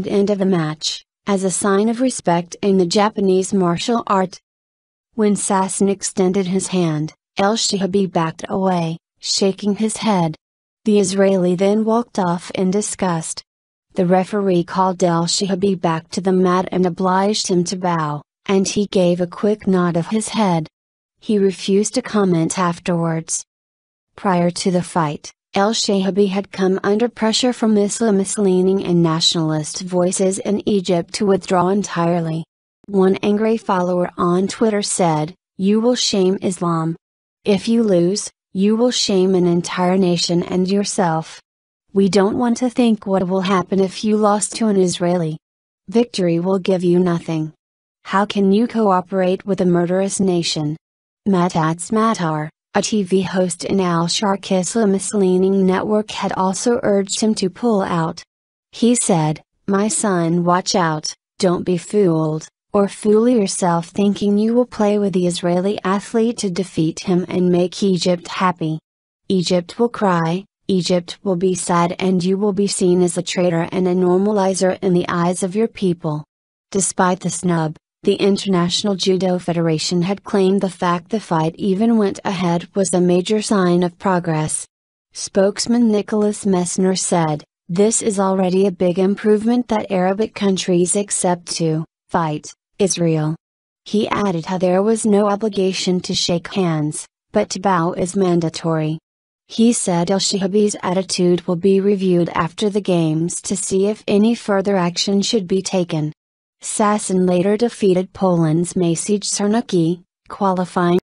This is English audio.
end of the match, as a sign of respect in the Japanese martial art. When Sasson extended his hand, El Shihabi backed away, shaking his head. The Israeli then walked off in disgust. The referee called El Shihabi back to the mat and obliged him to bow, and he gave a quick nod of his head. He refused to comment afterwards. Prior to the fight, El Shihabi had come under pressure from Islamist-leaning and nationalist voices in Egypt to withdraw entirely. One angry follower on Twitter said, "You will shame Islam. If you lose, you will shame an entire nation and yourself. We don't want to think what will happen if you lost to an Israeli. Victory will give you nothing. How can you cooperate with a murderous nation?" Matats Matar, a TV host in Al-Sharq Islamist-leaning network, had also urged him to pull out. He said, "My son, watch out, don't be fooled, or fool yourself thinking you will play with the Israeli athlete to defeat him and make Egypt happy. Egypt will cry, Egypt will be sad, and you will be seen as a traitor and a normalizer in the eyes of your people." Despite the snub, the International Judo Federation had claimed the fact the fight even went ahead was a major sign of progress. Spokesman Nicholas Messner said, "This is already a big improvement that Arabic countries accept to fight Israel." He added how there was no obligation to shake hands, but to bow is mandatory. He said El Shihabi's attitude will be reviewed after the games to see if any further action should be taken. Sasson later defeated Poland's Maciej Czarnecki, qualifying